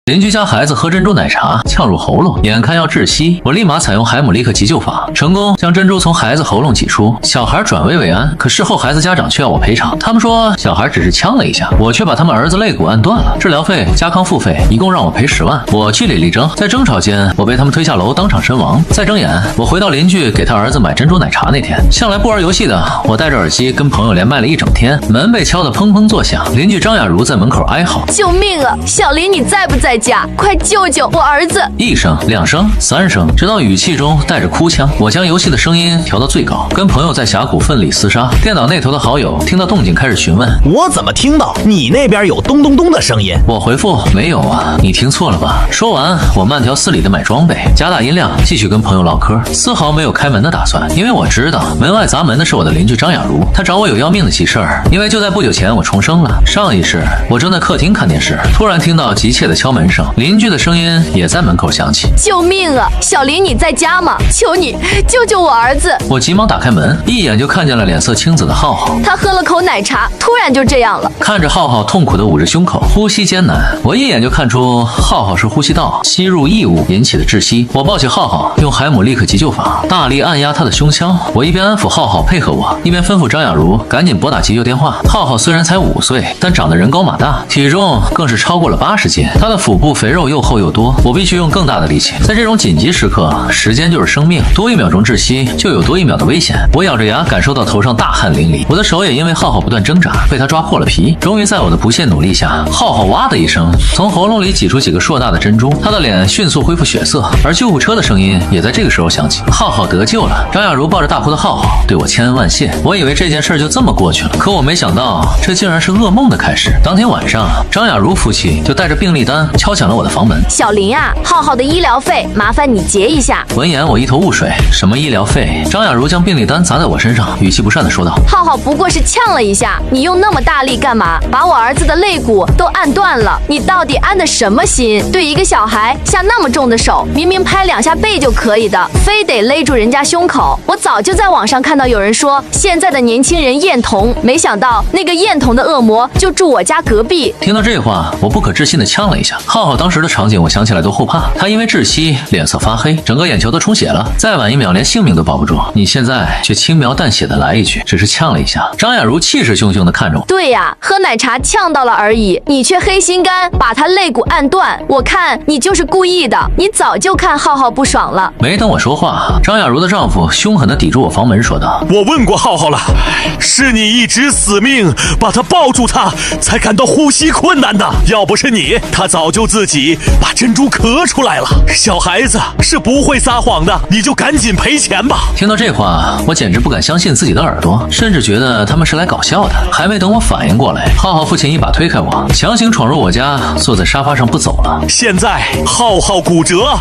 邻居家孩子喝珍珠奶茶呛入喉咙，眼看要窒息，我立马采用海姆立克急救法，成功将珍珠从孩子喉咙挤出，小孩转危为安。可事后孩子家长却要我赔偿，他们说小孩只是呛了一下，我却把他们儿子肋骨按断了，治疗费加康复费一共让我赔10万。我据理力争，在争吵间我被他们推下楼当场身亡。再睁眼，我回到邻居给他儿子买珍珠奶茶那天，向来不玩游戏的我戴着耳机跟朋友连麦了一整天，门被敲得砰砰作响，邻居张雅茹在门口哀嚎：救命啊！小林你在不在家？快救救我儿子！1声、2声、3声，直到语气中带着哭腔。我将游戏的声音调到最高，跟朋友在峡谷奋力厮杀。电脑那头的好友听到动静开始询问：我怎么听到你那边有咚咚咚的声音？我回复：没有啊，你听错了吧。说完，我慢条斯理的买装备，加大音量，继续跟朋友唠嗑，丝毫没有开门的打算，因为我知道门外砸门的是我的邻居张雅茹，她找我有要命的急事儿。因为就在不久前我重生了，上一世我正在客厅看电视，突然听到急切的敲门声，邻居的声音也在门口响起：救命啊！小林你在家吗？求你救救我儿子！我急忙打开门，一眼就看见了脸色青紫的浩浩，他喝了口奶茶，突然就这样了。看着浩浩痛苦地捂着胸口，呼吸艰难，我一眼就看出浩浩是呼吸道吸入异物引起的窒息。我抱起浩浩，用海姆立克急救法大力按压他的胸腔，我一边安抚浩浩配合我，一边吩咐张雅茹赶紧拨打急救电话。浩浩虽然才5岁，但长得人高马大，体重更是超过了80斤，他的腹部肥肉又厚又多，我必须用更大的力气。在这种紧急时刻，时间就是生命，多1秒钟窒息就有多1秒的危险。我咬着牙感受到头上大汗淋漓，我的手也因为浩浩不断挣扎被他抓破了皮。终于在我的不懈努力下，浩浩哇的一声从喉咙里挤出几个硕大的珍珠，他的脸迅速恢复血色，而救护车的声音也在这个时候响起。浩浩得救了，张雅茹抱着大哭的浩浩对我千恩万谢。我以为这件事就这么过去了，可我没想到这竟然是噩梦的开始。当天晚上，张雅茹夫妻就带着病历单敲响了我的房门：小林啊，浩浩的医疗费麻烦你结一下。闻言我一头雾水，什么医疗费？张雅茹将病历单砸在我身上，语气不善地说道：浩浩不过是呛了一下，你用那么大力干嘛？把我儿子的肋骨都按断了，你到底安的什么心？对一个小孩下那么重的手，明明拍2下背就可以的，非得勒住人家胸口。我早就在网上看到有人说现在的年轻人厌童，没想到那个厌童的恶魔就住我家隔壁。听到这话，我不可置信地呛了一下。浩浩当时的场景我想起来都后怕，他因为窒息脸色发黑，整个眼球都充血了，再晚1秒连性命都保不住。你现在却轻描淡写的来一句只是呛了一下。张雅茹气势汹汹地看着我：对呀，喝奶茶呛到了而已，你却黑心肝把他肋骨按断，我看你就是故意的，你早就看浩浩不爽了。没等我说话，张雅茹的丈夫凶狠地抵住我房门说道：我问过浩浩了，是你一直死命把他抱住他，才感到呼吸困难的，要不是你，他早就自己把珍珠咳出来了。小孩子是不会撒谎的，你就赶紧赔钱吧。听到这话，我简直不敢相信自己的耳朵，甚至觉得他们是来搞笑的。还没等我反应过来，浩浩父亲一把推开我，强行闯入我家，坐在沙发上不走了。现在浩浩骨折，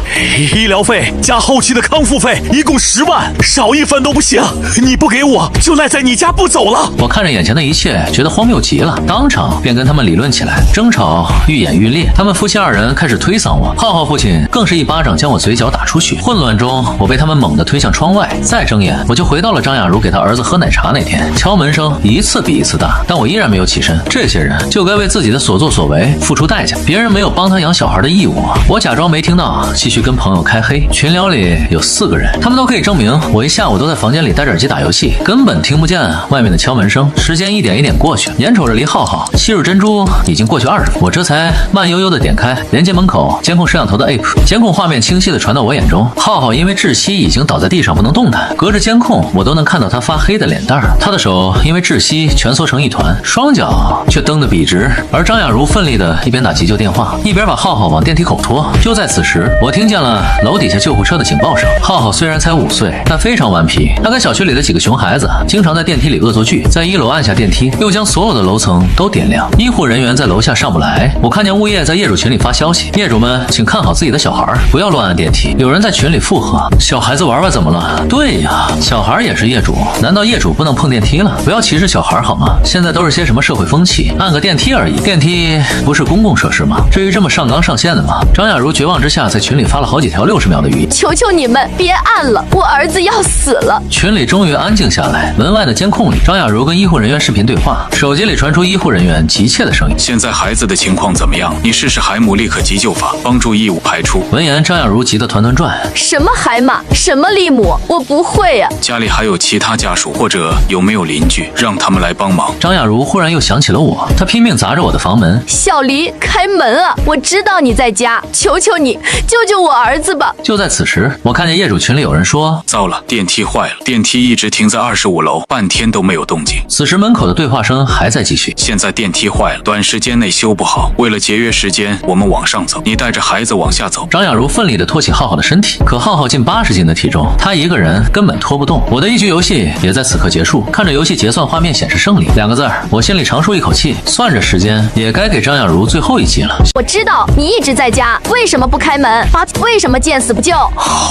医疗费加后期的康复费一共10万，少1分都不行，你不给我就赖在你家不走了。我看着眼前的一切，觉得荒谬极了，当场便跟他们理论起来，争吵愈演愈烈。他们夫妻2人开始推搡我，浩浩父亲更是一巴掌将我嘴角打出血。混乱中，我被他们猛地推向窗外，再睁眼我就回到了张雅茹给他儿子喝奶茶那天。敲门声一次比一次大，但我依然没有起身。这些人就该为自己的所作所为付出代价，别人没有帮他养小孩的义务。我假装没听到，继续跟朋友开黑。群聊里有4个人，他们都可以证明我一下午都在房间里戴着耳机打游戏，根本听不见外面的敲门声。时间一点一点过去，眼瞅着离浩浩吸入珍珠已经过去20分，我这才慢悠悠地点开连接门口监控摄像头的 app， 监控画面清晰地传到我眼中。浩浩因为窒息已经倒在地上不能动弹，隔着监控我都能看到他发黑的脸蛋，他的手因为窒息蜷缩成一团，双脚却蹬得笔直。而张雅茹奋力地一边打急救电话，一边把浩浩往电梯口拖。就在此时，我听见了楼底下救护车的警报声。浩浩虽然才5岁，但非常顽皮，他跟小区里的几个熊孩子经常在电梯里恶作剧，在1楼按下电梯，又将所有的楼层都点亮。医护人员在楼下上不来，我看见物业在业主群里发消息，业主们请看好自己的小孩，不要乱按电梯。有人在群里附和：小孩子玩玩怎么了？对呀，小孩也是业主，难道业主不能碰电梯了？不要歧视小孩好吗？现在都是些什么社会风气，按个电梯而已，电梯不是公共设施吗？至于这么上纲上线的吗？张雅茹绝望之下在群里发了好几条60秒的语音：求求你们别按了，我儿子要死了。群里终于安静下来，门外的监控里，张雅茹跟医护人员视频对话，手机里传出医护人员急切的声音：现在孩子的情况怎么样？你试试还海姆立可急救法，帮助异物排出。闻言，张雅茹急得团团转。什么海马，什么利姆，我不会呀。家里还有其他家属，或者有没有邻居，让他们来帮忙？张雅茹忽然又想起了我，她拼命砸着我的房门。小黎，开门啊！我知道你在家，求求你救救我儿子吧！就在此时，我看见业主群里有人说：糟了，电梯坏了，电梯一直停在25楼，半天都没有动静。此时门口的对话声还在继续。现在电梯坏了，短时间内修不好，为了节约时间，我们往上走，你带着孩子往下走。张雅茹奋力地托起浩浩的身体，可浩浩近80斤的体重，他一个人根本拖不动。我的一局游戏也在此刻结束，看着游戏结算画面显示胜利2个字，我心里长舒一口气。算着时间，也该给张雅茹最后一击了。我知道你一直在家，为什么不开门？为什么见死不救？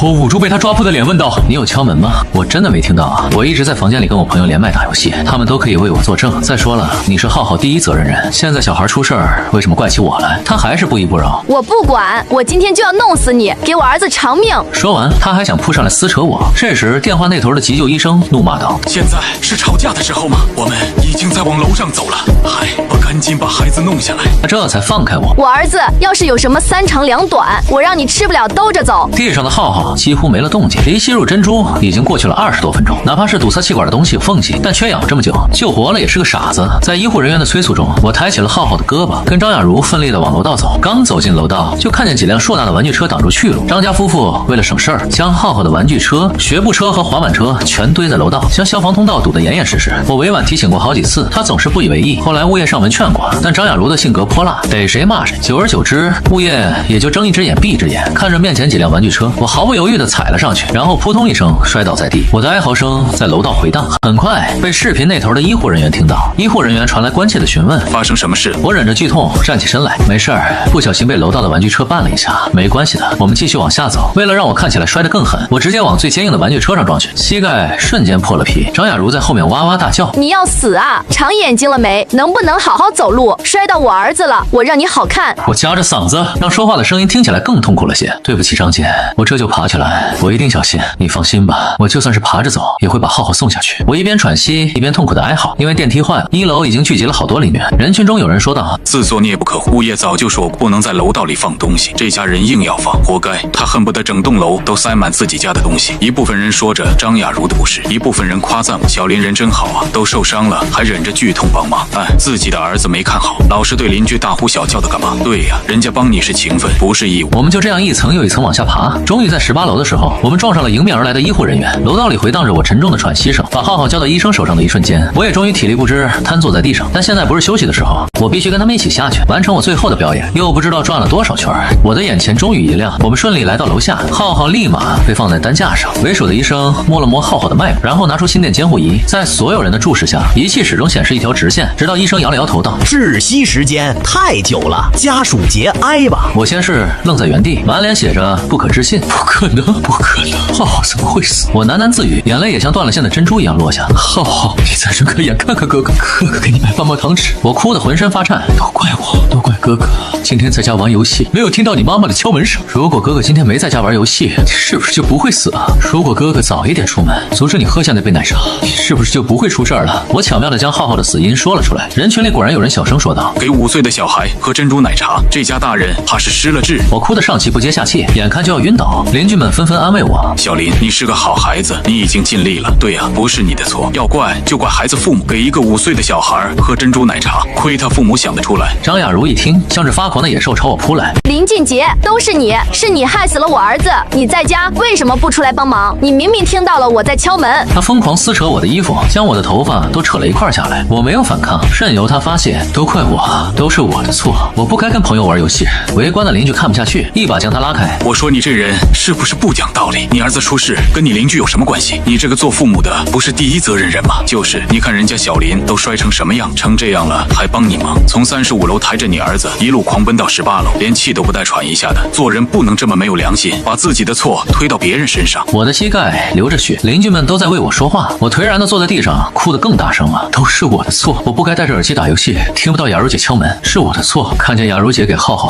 我捂住被他抓破的脸问道：“你有敲门吗？”我真的没听到啊！我一直在房间里跟我朋友连麦打游戏，他们都可以为我作证。再说了，你是浩浩第一责任人，现在小孩出事儿，为什么怪起我来？他还是不依不饶。我不管，我今天就要弄死你，给我儿子偿命！说完，他还想扑上来撕扯我。这时，电话那头的急救医生怒骂道：“现在是吵架的时候吗？我们已经在往楼上走了，还不赶紧把孩子弄下来！”他这才放开我。我儿子要是有什么3长2短，我让你吃不了兜着走。地上的浩浩几乎没了动静，离吸入珍珠已经过去了20多分钟。哪怕是堵塞气管的东西有缝隙，但缺氧这么久，救活了也是个傻子。在医护人员的催促中，我抬起了浩浩的胳膊，跟张雅茹奋力地往楼道走。刚走进楼道，就看见几辆硕大的玩具车挡住去路。张家夫妇为了省事儿，将浩浩的玩具车、学步车和滑板车全堆在楼道，将消防通道堵得严严实实。我委婉提醒过好几次，他总是不以为意。后来物业上门劝过，但张雅茹的性格泼辣，逮谁骂谁。久而久之，物业也就睁一只眼闭一只眼。看着面前几辆玩具车，我毫不犹豫地踩了上去，然后扑通一声摔倒在地。我的哀嚎声在楼道回荡，很快被视频那头的医护人员听到。医护人员传来关切的询问：“发生什么事？”我忍着剧痛站起身来：“没事儿，不小心被楼道的玩具车绊了一下，没关系的，我们继续往下走。”为了让我看起来摔得更狠，我直接往最坚硬的玩具车上撞去，膝盖瞬间破了皮。张雅茹在后面哇哇大叫：“你要死啊！长眼睛了没？能不能好好走路？摔到我儿子了，我让你好看！”我夹着嗓子，让说话的声音听起来更痛苦了些。“对不起，张姐，我这就爬起来，我一定小心。你放心吧，我就算是爬着走，也会把浩浩送下去。”我一边喘息，一边痛苦的哀嚎，因为电梯坏了，1楼已经聚集了好多邻居。人群中有人说道：“自作孽不可活，物业早就说不能在楼道里放东西，这家人硬要放，活该。他恨不得整栋楼都塞满自己家的东西。”一部分人说着张雅茹的不是，一部分人夸赞小林人真好啊，都受伤了还忍着剧痛帮忙。自己的儿子没看好，老是对邻居大呼小叫的干嘛？对呀，人家帮你是情分，不是义务。我们就这样一层又一层往下爬，终于在18楼的时候，我们撞上了迎面而来的医护人员。楼道里回荡着我沉重的喘息声。把浩浩交到医生手上的一瞬间，我也终于体力不支瘫坐在地上。但现在不是休息的时候，我必须跟他们一起下去，完成我最后的表演。又不知道转了多少圈，我的眼前终于一亮。我们顺利来到楼下，浩浩立马被放在担架上。为首的医生摸了摸浩浩的脉搏，然后拿出心电监护仪，在所有人的注视下，仪器始终显示一条直线，直到医生摇了摇头道：“窒息时间太久了，家属节哀吧。”我先是愣在原地，满脸写着不可置信。不可能，不可能，浩浩怎么会死？我喃喃自语，眼泪也像断了线的珍珠一样落下。浩浩，你再睁开眼看看哥哥，哥哥给你买棒棒糖吃。我哭得浑身发颤，都怪我，都怪哥哥，今天在家玩游戏，没有听到你妈妈的敲门声。如果哥哥今天没在家玩游戏，你是不是就不会死啊？如果哥哥早一点出门，阻止你喝下那杯奶茶，你是不是就不会出事儿了？我巧妙地将浩浩的死因说了出来。人群里果然有人小声说道：“给5岁的小孩喝珍珠奶茶，这家大人怕是失了智。”我哭得上气不接下气，眼看就要晕倒，邻居们纷纷安慰我：“小林，你是个好孩子，你已经尽力了。对呀，不是你的错，要怪就怪孩子父母，给一个5岁的小孩喝珍珠奶茶，亏他父母想得出来。”张雅茹一听，像是发狂的野兽朝我扑来。林俊杰，都是你，是你害死了我儿子！你在家为什么不出来帮忙？你明明听到了我在敲门。他疯狂撕扯我的衣服，将我的头发都扯了一块下来。我没有反抗，任由他发泄。都怪我，都是我的错，我不该跟朋友玩游戏。围观的邻居看不下去，一把将他拉开。我说你这人是不是不讲道理？你儿子出事跟你邻居有什么关系？你这个做父母的不是第一责任人吗？就是，你看人家小林都摔成什么样，成这样了还帮你忙，从35楼抬着你儿子一路狂奔到18楼，连气都不带喘一下的。做人不能这么没有良心，把自己的错推到别人身上。我的膝盖流着血，邻居们都在为我说话。我颓然地坐在地上，哭得更大声了。都是我的错，我不该戴着耳机打游戏，听不到雅茹姐敲门，是我的错。看见雅茹姐给浩浩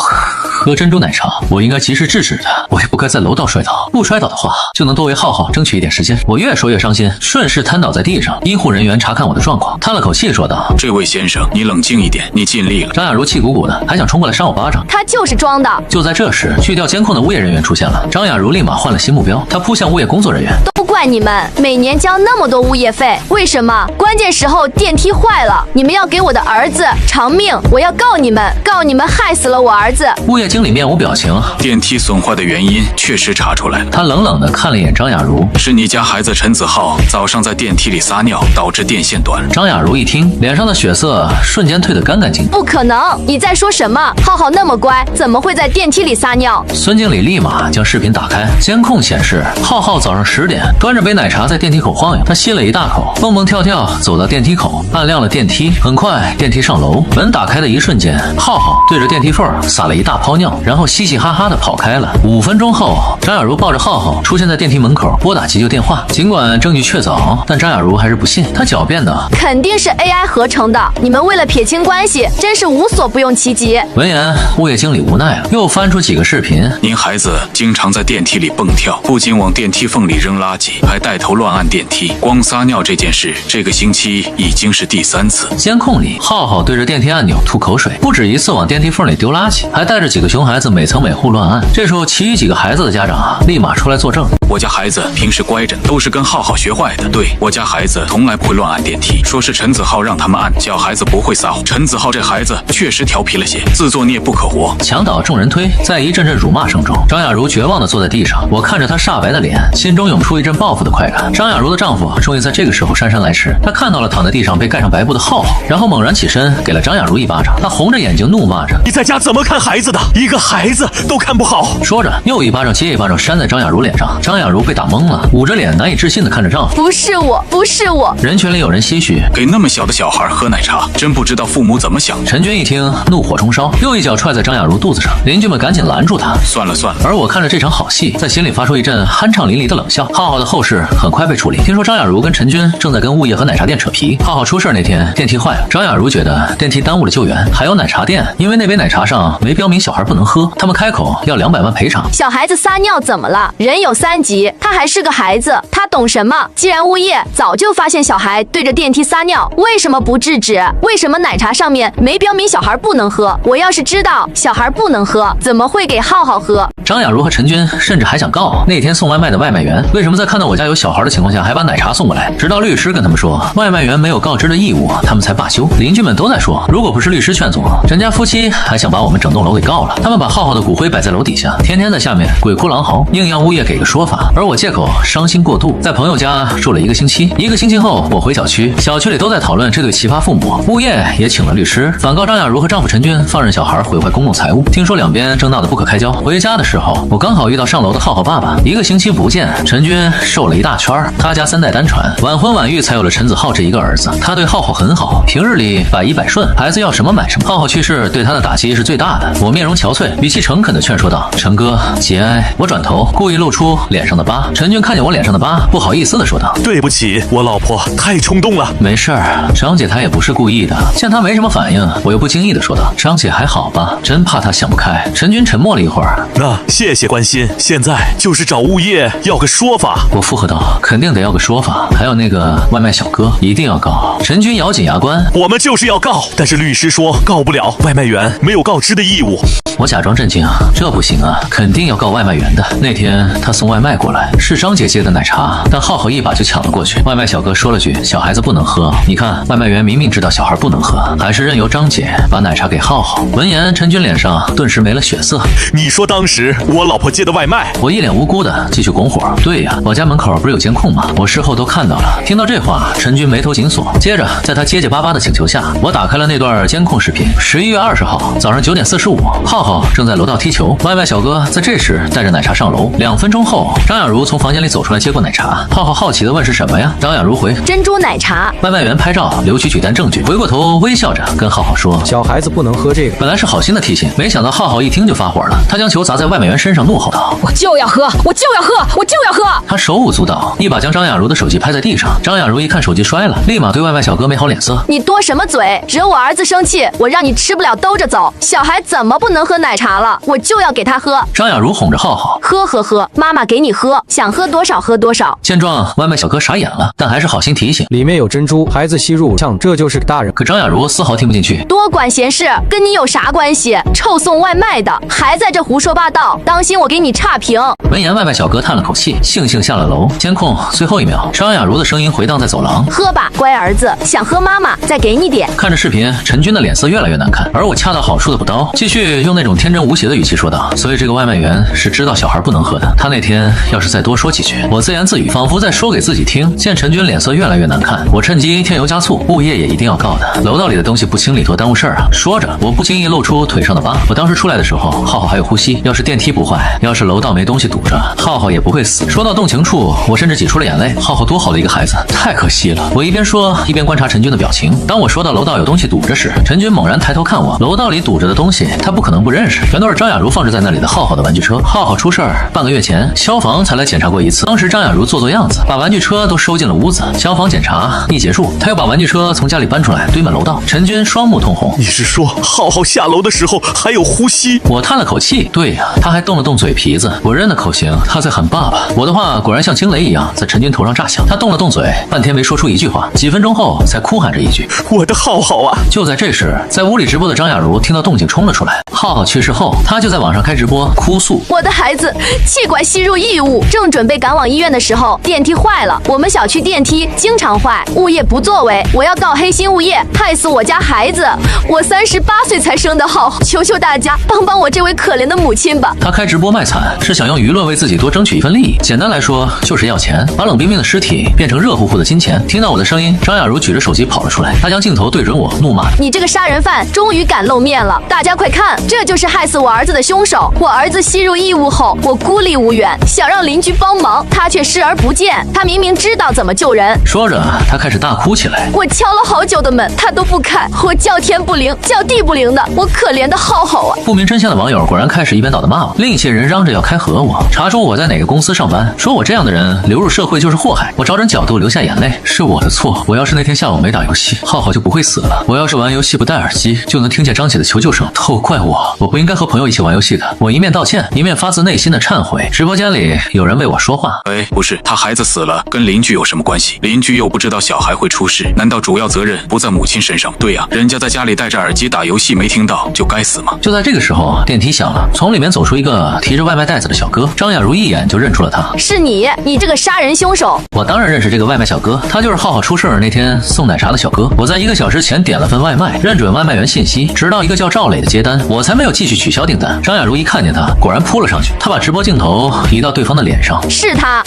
喝珍珠奶茶，我应该及时制止他，我也不该在楼道摔倒，不摔倒的话就能多为浩浩争取一点时间。我越说越伤心，顺势瘫倒在地上。医护人员查看我的状况，叹了口气说道：“这位先生，你冷静一点，你尽力了。”张雅茹气鼓鼓的，还想冲过来扇我巴掌。他就是装的。就在这时，去调监控的物业人员出现了，张雅茹立马换了新目标，她扑向物业工作人员。都怪你们，每年交那么多物业费，为什么关键时候电梯坏了，你们要给我的儿子偿命？我要告你们，告你们害死了我儿子！物业经理面无表情。电梯损坏的原因确实查出来了，他冷冷地看了一眼张雅茹，是你家孩子陈子浩早上在电梯里撒尿，导致电线断了。张雅茹一听，脸上的血色瞬间褪得干干净净。不可能！你在说什么？浩浩那么乖，怎么会在电梯里撒尿？孙经理立马将视频打开，监控显示，浩浩早上10点端着杯奶茶在电梯口晃悠，他吸了一大口，蹦蹦跳跳走到电梯口，按亮了电梯。很快，电梯上楼，门打开的一瞬间，浩浩对着电梯缝撒了一大泡尿，然后嘻嘻哈哈的跑开了。5分钟后，张雅茹抱着浩浩出现在电梯门口，拨打急救电话。尽管证据确凿，但张雅茹还是不信，她狡辩的：“肯定是 AI 合成的，你们为了撇清关系，真是无所不用其极。”闻言，物业经理无奈了，又翻出几个视频。您孩子经常在电梯里蹦跳，不仅往电梯缝里扔垃圾，还带头乱按电梯。光撒尿这件事，这个星期已经是第3次。监控里，浩浩对着电梯按钮吐口水，不止一次往电梯缝里丢垃圾，还带着几个熊孩子每层每户乱按。这时候，其余几个孩子的家长立马出来作证：我家孩子平时乖着，都是跟浩浩学坏的。对，我家孩子从来不会乱按电梯，说是陈子浩让他们按，小孩子不会撒谎。陈子浩这孩子确实调皮了些，自作孽不可活。墙倒众人推，在一阵阵辱骂声中，张雅茹绝望地坐在地上。我看着她煞白的脸，心中涌出一阵报复的快感。张雅茹的丈夫终于在这个时候姗姗来迟，他看到了躺在地上被盖上白布的浩浩，然后猛然起身给了张雅茹一巴掌。他红着眼睛怒骂着：“你在家怎么看孩子的？一个孩子都看不好！”说着又一巴掌接一巴掌扇在张雅茹脸上。张雅茹被打懵了，捂着脸难以置信地看着丈夫：“不是我，不是我！”人群里有人唏嘘：“给那么小的小孩喝奶茶，真不知道父母怎么想。”陈军一听，怒火中烧，又一脚踹在张雅茹肚子上。邻居们赶紧拦住他：“算了算了。”而我看着这场好戏，在心里发出一阵酣畅淋漓的冷笑。浩浩的后事很快被处理。听说张雅茹跟陈军正在跟物业和奶茶店扯皮。浩浩出事那天，电梯坏了，张雅茹觉得电梯耽误了救援，还有奶茶店，因为那杯奶茶上没标明小孩不能喝，他们开口要200万赔偿。小孩子撒尿怎么了？人有3急，他还是个孩子，他懂什么？既然物业早就发现小孩对着电梯撒尿，为什么不制止？为什么奶茶上面没标明小孩不能喝？我要是知道小孩不能喝，怎么会给浩浩喝？张雅茹和陈军甚至还想告那天送外卖的外卖员，为什么在看到我家有小孩的情况下还把奶茶送过来？直到律师跟他们说外卖员没有告知的义务，他们才罢休。邻居们都在说，如果不是律师劝阻，陈家夫妻还想把我们整栋楼给告了。他们把浩浩的骨灰摆在楼底下，天天在下面鬼哭狼嚎，硬要物业给个说法。而我借口伤心过度，在朋友家住了1个星期。1个星期后，我回小区，小区里都在讨论这对奇葩父母，物业也请了律师，反告张雅茹和丈夫陈军放任小孩毁坏公共财物。听说两边争闹得不可开交。回家的时候，我刚好遇到上楼的浩浩爸爸。1个星期不见，陈军瘦了一大圈，他家3代单传，晚婚晚育才有了陈子浩这一个儿子。他对浩浩很好，平日里百依百顺，孩子要什么买什么。浩浩去世对他的打击是最大的。我面容憔悴，语气诚恳地劝说道：“陈哥，节哀。”我转头故意露出脸上的疤。陈军看见我脸上的疤，不好意思地说道：“对不起，我老婆太冲动了。”没事儿，张姐她也不是故意的。见她没什么反应，我又不经意地说道：“张姐还好吧？真怕她想不开。”陈军沉默了一会儿，那谢谢关心，现在就是找物业要个说法。我附和道：“肯定得要个说法，还有那个外卖小哥一定要告。”陈军咬紧牙关：“我们就是要告，但是律师说告不了，外卖员没有告知的义务。”我假装震惊：“这不行啊，肯定要告外卖员的。那天他送外卖过来，是张姐接的奶茶，但浩浩一把就抢了过去。外卖小哥说了句小孩子不能喝，你看外卖员明明知道小孩不能喝，还是任由张姐把奶茶给浩浩。”闻言，陈军脸上顿时没了血色。你说当时我老婆接的外卖？我一脸无辜的继续拱火：“对呀，我家门口不是有监控吗？我事后都看到了。”听到这话，陈军眉头紧锁。接着，在他结结巴巴的请求下，我打开了那段监控视频。11月20号早上9点45，浩浩正在楼道踢球，外卖小哥在这时带着奶茶上楼。2分钟后，张雅茹从房间里走出来，接过奶茶。浩浩好奇地问是什么呀？张雅茹回珍珠奶茶。外卖员拍照留取取单证据，回过头微笑着跟浩浩说：“小孩子不能喝这个。”本来是好心的提醒，没想到浩浩一听就发火了，他将球砸在外卖员身上，怒吼道：“我就要喝，我就要喝，我就要喝！”他手舞足蹈，一把将张雅茹的手机拍在地上。张雅茹一看手机摔了，立马对外卖小哥没好脸色：“你多什么嘴？惹我儿子生气，我让你吃不了兜着走。小孩怎么不能喝奶茶了？我就要给他喝。”张雅茹哄着浩浩：“喝，妈妈给你喝，想喝多少喝多少。”见状，外卖小哥傻眼了，但还是好心提醒：“里面有珍珠，孩子吸入呛，这就是大人。”可张雅茹丝毫听不进去：“多管闲事，跟你有啥关系？臭送外卖的还在这胡说八道，当心我给你差评。”闻言，外卖小哥叹了口气，悻悻下了楼。监控最后一秒，张雅茹的声音回荡在走廊：“喝吧，乖儿子，想喝妈妈再给你点。”看着视频，陈军的脸色越来越难看，而我恰到好处的补刀，继续用那种天真无邪的语气说道：“所以这个外卖员是知道小孩不能喝的。他那天要是再多说几句。”我自言自语，仿佛在说给自己听。见陈军脸色越来越难看，我趁机添油加醋，物业也一定要告的。楼道里的东西不清理多耽误事儿啊！说着，我不经意露出腿上的疤。我当时出来的时候，浩浩还有呼吸。要是电梯不坏，要是楼道没东西堵着，浩浩也不会死。说到动情处，我甚至挤出了眼泪。浩浩多好的一个孩子，太可惜了。我一边说，一边观察陈军的表情。当我说到楼道有东西堵着时，陈军猛然抬头看我。楼道里堵着的东西，他不可能不认识，全都是张雅茹放置在那里的浩浩的玩具车。浩浩出事儿半个月前，消防才来检查过一次。当时张雅茹做样子，把玩具车都收进了屋子。消防检查一结束，他又把玩具车从家里搬出来，堆满楼道。陈军双目通红：“你是说浩浩下楼的时候还有呼吸？”我叹了口气：“对呀，他还动了动嘴皮子。”我认的口型，他在喊爸爸。我的话果然像惊雷一样在陈军头上炸响。他动了动嘴，半天没说出一句话，几分钟后才哭喊着一句：“我的浩浩啊！”就在这时，在屋里直播的张雅茹听到动静冲了出来。浩浩去世后，他就在网上开直播哭诉：“我的孩子气管吸入异物，正准备赶往医院的时候，电梯坏了。我们小区电梯经常坏，物业不作为，我要告黑心物业，害死我家孩子。我38岁才生的浩浩，求求大家帮帮我这位可怜的母亲吧。”他开直播卖惨，是想用舆论为自己多争取一份利益。简单来说，就是要钱，把冷冰冰的尸体变成热乎乎的金钱。听到我的声音，张雅茹举着手机跑了出来，她将镜头对准我，怒骂：“你这个杀人犯终于敢露面了！大家快看，这就是害死我儿子的凶手。我儿子吸入异物后，我孤立无援，想让邻居帮忙，他却视而不见。他明明知道怎么救人。”说着，他开始大哭起来：“我敲了好久的门，他都不开，我叫天不灵，叫地不灵的，我可怜的浩浩啊！”不明真相的网友果然开始一边倒的骂我，另一些人嚷着要开核我，查出我在哪个公司上班，说我这样的人流入社会就是祸害。我找准角度流下眼泪，是我的错。我要是那天下午没打游戏，浩浩就不会死了。我要是玩游戏不戴耳机，就能听见张姐的求救声，都怪我，我不应该和朋友一起玩游戏的。我一面道歉，一面发自内心的忏悔。直播间里有人为我说话：“不是，他孩子死了，跟邻居有什么关系？邻居又不知道小孩会出事，难道主要责任不在母亲身上？对呀，人家在家里戴着耳机打游戏没听到，就该死吗？”就在这个时候，电梯响了，从里面走出一个提着外卖袋子的小哥。张雅茹一眼就认出了他：“是你这个杀人凶手！”我当然认识这个外卖小哥，他就是浩浩出事那天送奶茶的小哥。我在1个小时前点了份外卖，认准外卖员信息，直到一个叫赵磊的接单，我才没有继续取消订单。张雅茹一看见他，果然扑了上去，他把直播镜头移到对方的脸上：“是他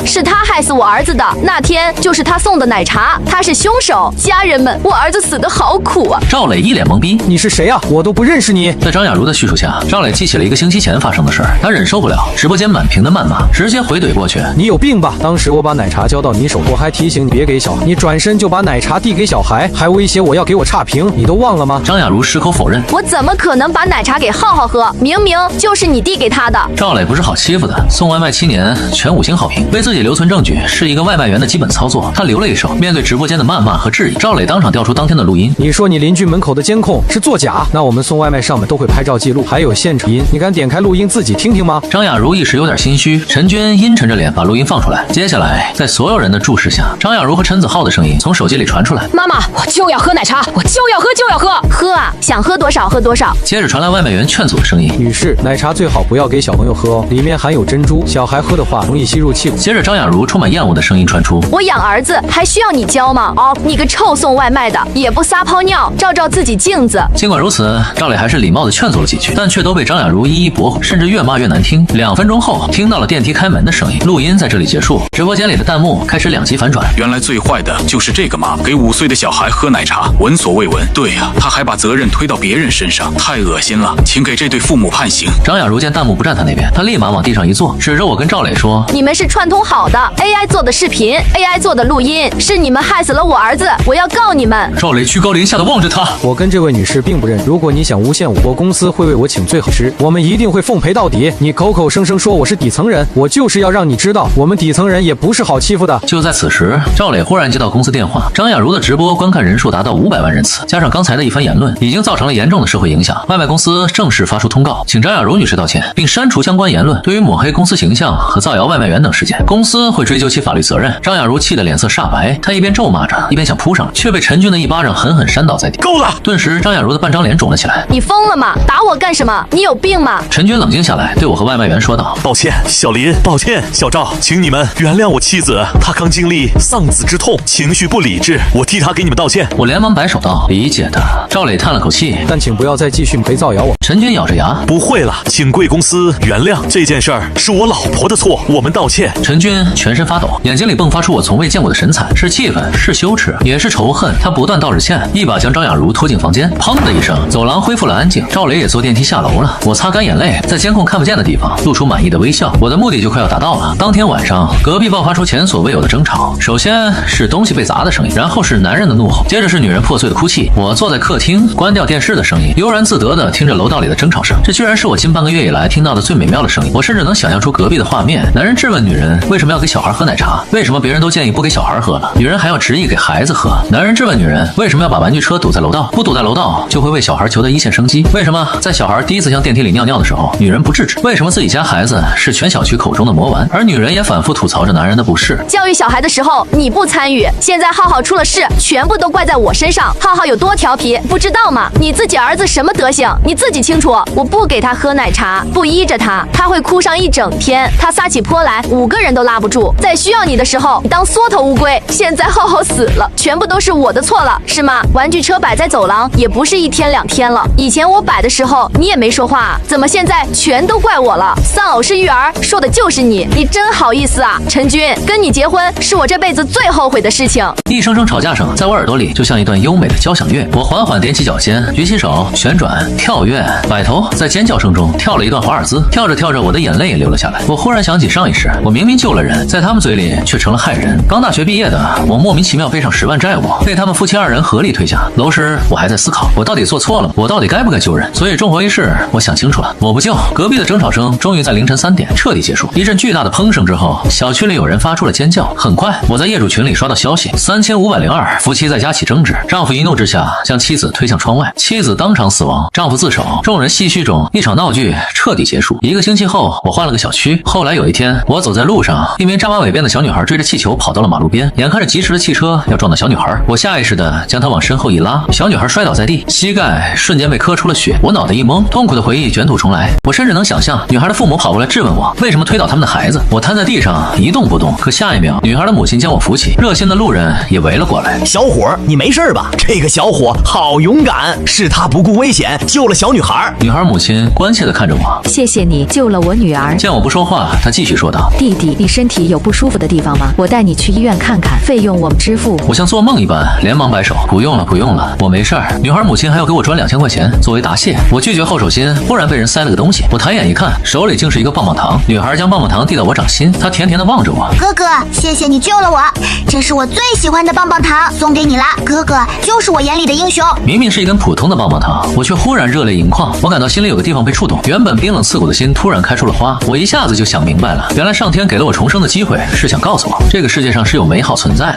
害死我儿子的，那天就是他送的奶茶，他是凶手。家人们，我儿子死得好苦啊！”赵磊一脸懵逼：“你是谁啊？我都不认识你。”在张雅茹的叙述下，赵磊记起了1个星期前发生的事儿，他忍受不了直播间满屏的谩骂，直接回怼过去：“你有病吧？当时我把奶茶交到你手，我还提醒你别给小孩，你转身就把奶茶递给小孩，还威胁我要给我差评，你都忘了吗？”张雅茹矢口否认：“我怎么可能把奶茶给浩浩喝？明明就是你递给他的。”赵磊不是好欺负的，送外卖7年，全5星好评，为自己留存证据是一个外卖员的基本操作。他留了一手，面对直播间的谩骂和质疑，赵磊当场调出当天的录音：“你说你邻居门口的监控是作假，那我们送外卖上面都会拍照记录，还有现场音，你敢点开录音自己听听吗？”张雅茹一时有点心虚，陈军阴沉着脸把录音放出来。接下来，在所有人的注视下，张雅茹和陈子浩的声音从手机里传出来：“妈妈，我就要喝奶茶，我就要喝就要喝，喝啊，想喝多少喝多少。”接着传来外卖员劝阻的声音：“女士，奶茶最好不要给小朋友喝哦，里面含有珍珠，小孩喝的话容易吸入气管。”接着张雅茹充满厌恶的声音传出：“我养儿子还需要你教吗？哦，你个臭送外卖的，也不撒泡尿，照照自己镜子。”尽管如此，赵磊还是礼貌地劝阻了几句，但却都被张雅茹一一驳回，甚至越骂越难听。2分钟后，听到了电梯开门的声音，录音在这里结束。直播间里的弹幕开始2极反转：“原来最坏的就是这个吗？给5岁的小孩喝奶茶，闻所未闻。对呀，他还把责任推到别人身上，太恶心了，请给这对父母判刑。”张雅茹见弹幕不站他那边，他立马往地上一坐，指着我跟赵赵磊说，你们是串通好的 ，AI 做的视频，AI 做的录音，是你们害死了我儿子，我要告你们。赵磊居高临下的望着他，我跟这位女士并不认。如果你想诬陷我公司会为我请最好师，我们一定会奉陪到底。你口口声声说我是底层人，我就是要让你知道，我们底层人也不是好欺负的。就在此时，赵磊忽然接到公司电话，张雅茹的直播观看人数达到500万人次，加上刚才的一番言论，已经造成了严重的社会影响。外卖公司正式发出通告，请张雅茹女士道歉，并删除相关言论。对于抹黑公司形象和造谣外卖员等事件，公司会追究其法律责任。张雅茹气得脸色煞白，她一边咒骂着，一边想扑上，却被陈军的一巴掌狠狠扇倒在地。够了！顿时，张雅茹的半张脸肿了起来。你疯了吗？打我干什么？你有病吗？陈军冷静下来，对我和外卖员说道：“抱歉，小林，抱歉，小赵，请你们原谅我妻子，她刚经历丧子之痛，情绪不理智，我替她给你们道歉。”我连忙摆手道：“理解的。”赵磊叹了口气，但请不要再继续可以造谣我。陈军咬着牙：“不会了，请贵公司原谅，这件事儿是我老婆的错，我们道歉。”陈军全身发抖，眼睛里迸发出我从未见过的神采，是气愤，是羞耻，也是仇恨。他不断道着歉，一把将张雅茹拖进房间。砰的一声，走廊恢复了安静。赵磊也坐电梯下楼了。我擦干眼泪，在监控看不见的地方露出满意的微笑。我的目的就快要达到了。当天晚上，隔壁爆发出前所未有的争吵。首先是东西被砸的声音，然后是男人的怒吼，接着是女人破碎的哭泣。我坐在客厅，关掉电视的声音，悠然自得地听着楼道里的争吵声。这居然是我近半个月以来听到的最美妙的声音。我甚至能想象出隔壁的画面：男人质问女人为什么要给小孩喝奶茶，为什么别人都建议不给小孩喝了，女人还要执意给孩子喝。男人质问女人为什么要把玩具车堵在楼道，不堵在楼道就会为小孩求得一线生机。为什么在小孩第一次向电梯里尿尿的时候，女人不制止？为什么自己家孩子是全小区口中的魔丸，而女人也反复吐槽着男人的不是？教育小孩的时候你不参与，现在浩浩出了事，全部都怪在我身上。浩浩有多调皮，不知道吗？你自己儿子什么德行，你自己清楚。我不给他喝奶茶，不依着他，他会哭上一整天。他撒起泼来，5个人都拉不住。在需要你的时候，你当缩头乌龟。现在浩浩死了，全部都是我的错了，是吗？玩具车摆在走廊也不是1天2天了，以前我摆的时候你也没说话，怎么现在全都怪我了？丧偶式育儿说的就是你，你真好意思啊！陈军，跟你结婚是我这辈子最后悔的事情。一声声吵架声在我耳朵里就像一段优美的交响乐。我缓缓踮起脚尖，举起手，旋转、跳跃、摆头，在尖叫声中跳了一段华尔兹。跳着跳着，我的眼泪也流了下来。我忽然想起上一世，我明明救了人，在他们嘴里却成了害人。刚大学毕业的我，莫名其妙背上10万债务，被他们夫妻2人合力推下楼时，我还在思考，我到底做错了吗？我到底该不该救人？所以重活一世，我想清楚了，我不救。隔壁的争吵声终于在凌晨3点彻底结束。一阵巨大的砰声之后，小区里有人发出了尖叫。很快，我在业主群里刷到消息：3502夫妻在家起争执，丈夫一怒之下将妻子推向窗外，妻子当场死亡，丈夫自首。众人唏嘘中，一场闹剧彻底结束。1个星期后，我换了个小区。后来有一天，我走在路上，一名扎马尾辫的小女孩追着气球跑到了马路边，眼看着疾驰的汽车要撞到小女孩，我下意识地将她往身后一拉，小女孩摔倒在地，膝盖瞬间被磕出了血。我脑袋一懵，痛苦的回忆卷土重来。我甚至能想象女孩的父母跑过来质问我为什么推倒他们的孩子。我瘫在地上一动不动，可下一秒，女孩的母亲将我扶起，热心的路人也围了过来。小伙，你没事吧？这个小伙好勇敢，是他不顾危险救了小女孩。女孩母亲关切地看着我，谢谢你救了我女儿。见我不说话，她继续说道：“弟弟，你身体有不舒服的地方吗？我带你去医院看看，费用我们支付。”我像做梦一般，连忙摆手：“不用了，不用了，我没事儿。”女孩母亲还要给我转2000块钱作为答谢。我拒绝后手心，忽然被人塞了个东西。我抬眼一看，手里竟是一个棒棒糖。女孩将棒棒糖递到我掌心，她甜甜地望着我：“哥哥，谢谢你救了我，这是我最喜欢的棒棒糖，送给你啦。哥哥就是我眼里的英雄。”明明是一根普通的棒棒糖，我却忽然热泪盈眶。我感到心里有个地方被触动，原本冰冷刺骨的心突然开出了花。我一下子就想明白了，原来上天给了我重生的机会，是想告诉我，这个世界上是有美好存在的。